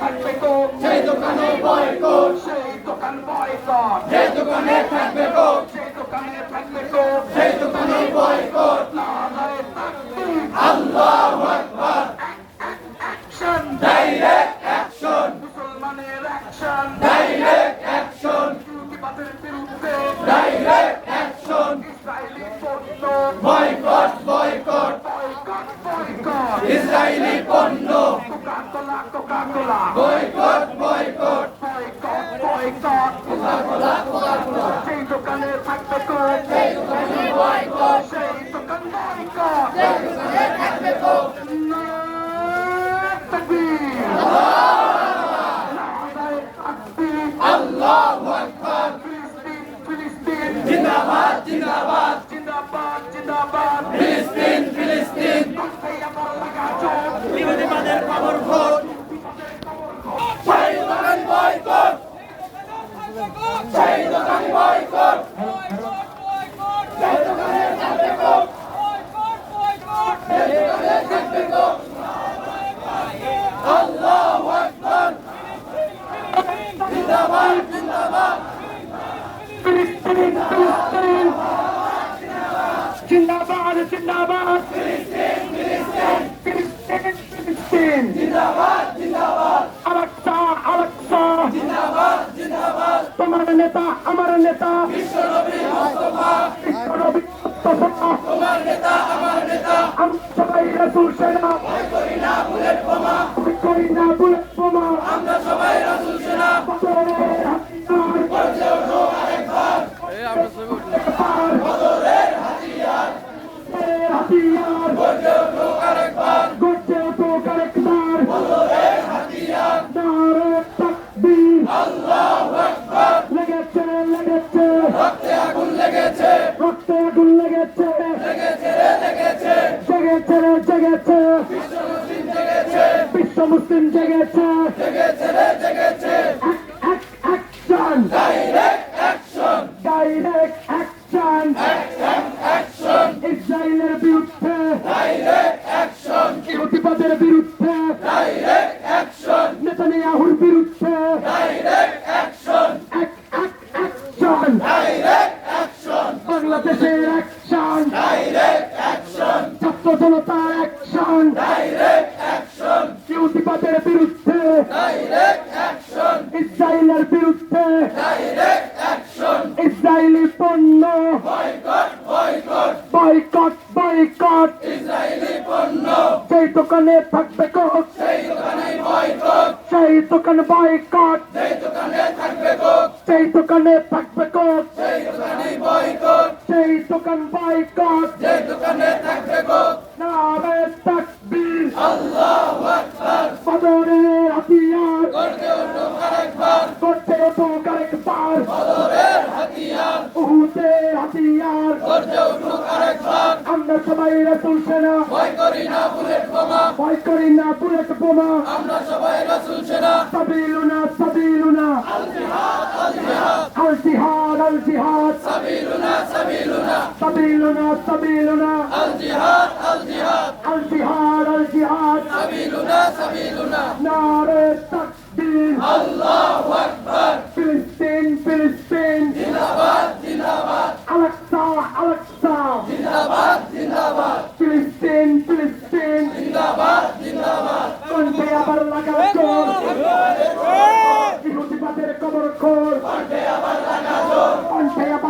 থাকবে কোক, সেই দোকানে বয়কট, সেই দোকান বয়কট, যে দোকানে থাকবে কোক, সেই দোকানে থাকবে কোক, সেই দোকানে বয়কট। নারায়ে তাকবীর, আল্লাহু আকবার। অ্যাকশন, ডাইরেক্ট অ্যাকশন, মুসলমানের অ্যাকশন, ডাইরেক্ট অ্যাকশন, ইহুদিবাদের বিরুদ্ধে ডাইরেক্ট অ্যাকশন। ইসরায়েলি পণ্য boycott, boycott, boycott, boycott, Israeli পণ্য Coca Cola, Coca Cola, boycott, boycott, boycott, boycott, Coca Cola, Coca Cola. সেই দোকানে থাকবে কোক, সেই দোকানে বয়কট, সেই দোকান বয়কট, সেই দোকানে থাকবে কোক। নারায়ে তাকবীর, নারায়ে তাকবীর, আল্লাহু আকবার। ফিলিস্তিন, ফিলিস্তিন, জিন্দাবাদ, জিন্দাবাদ, জিন্দাবাদ, জিন্দাবাদ, ফিলিস্তিন, ফিলিস্তিন। এই আমার লাগা চোখ, ইহুদিবাদের খবর খোঁজ, সেই দোকান বয়কট, সেই দোকান বয়কট, সেই দোকানে থাকবে কোক, সেই দোকানে থাকবে কোক। আল্লাহু আকবার। জিন্দাবাদ, জিন্দাবাদ, ফিলিস্তিন, ফিলিস্তিন, জিন্দাবাদ, জিন্দাবাদ, ফিলিস্তিন, ফিলিস্তিন। ফিলিস্তিন, ফিলিস্তিন, জিন্দাবাদ, জিন্দাবাদ, আলাক্সা, আলাক্সা, জিন্দাবাদ, জিন্দাবাদ। তোমার নেতা, আমার নেতা, বিশ্বনবী মুস্তাফা, বিশ্বনবী মুস্তাফা, তোমার নেতা, আমার নেতা। আমরা সবাই রাসূল সেনা, ভয় করি না বুলেট বোমা, ভয় করি না বুলেট বোমা, আমরা সবাই রাসূল সেনা। বদরের হাতিয়ার, গর্জে ওঠো আরেকবার, একবার, বদরের হাতিয়ার। বদরের হাতিয়ার, গর্জে ওঠো আরেকবার, গর্জে ওঠুক আরেকবার, বদরের হাতিয়ার। নারায়ে তাকবীর, আল্লাহু আকবার। লেগেছে, লেগেছে, রক্তে আগুন লেগেছে, রক্তে আগুন লেগেছে, লেগেছে রে লেগেছে। জেগেছে রে জেগেছে, বিশ্ব মুসলিম জেগেছে, বিশ্ব মুসলিম জেগেছে, জেগেছে রে জেগেছে। Action, direct action, direct action, action, action, ইসরায়েলের বিরুদ্ধে, ডাইরেক্ট অ্যাকশন, ইহুদিবাদের বিরুদ্ধে, ডাইরেক্ট অ্যাকশন, নেতানিয়াহুর বিরুদ্ধে, direct action, action, direct action, বাংলাদেশের অ্যাকশন, ডাইরেক্ট অ্যাকশন, ছাত্র জনতার অ্যাকশন, ডাইরেক্ট অ্যাকশন, ইহুদিবাদের বিরুদ্ধে, ডাইরেক্ট অ্যাকশন, ইসরায়েলের বিরুদ্ধে, ডাইরেক্ট অ্যাকশন। ইসরায়েলি পণ্য boycott, boycott, boycott, boycott, Israeli পণ্য সেই দোকানে থাকবে কোক, সেই দোকানে বয়কট, সেই দোকান বয়কট, সেই দোকানে থাকবে কোক, সেই দোকানে থাকবে কোক, সেই দোকানে বয়কট, সেই দোকান বয়কট, সেই দোকানে থাকবে কোক। নারায়ে তাকবীর, আল্লাহু আকবার। বদরের হাতিয়ার, গর্জে ওঠো আরেকবার, গর্জে ওঠুক আরেকবার, বদরের হাতিয়ার। উহুদের হাতিয়ার, গর্জে ওঠো আরেকবার, আমরা সবাই রাসূল সেনা, ভয় করি না বুলেট বোমা, ভয় করি না বুলেট বোমা, আমরা সবাই রাসূল সেনা। সাবিলুনা, সাবিলুনা, আল জিহাদ, আল জিহাদ, আল জিহাদ, আল জিহাদ, সাবিলুনা, সাবিলুনা, সাবিলুনা, সাবিলুনা, আল জিহাদ, আল জিহাদ, আল জিহাদ, আল জিহাদ, সাবিলুনা, সাবিলুনা। নারায়ে তাকবীর, আল্লাহু আকবার। ফিলিস্তিন, ফিলিস্তিন, জিন্দাবাদ, জিন্দাবাদ, আলাক্সা, আলাক্সা, জিন্দাবাদ, জিন্দাবাদ, ফিলিস্তিন, ফিলিস্তিন, জিন্দাবাদ, জিন্দাবাদ। কণ্ঠে আবার লাগা চোর, ইহুদিবাদের কবর খোর, কণ্ঠে আবার লাগা জোর, কণ্ঠে আবার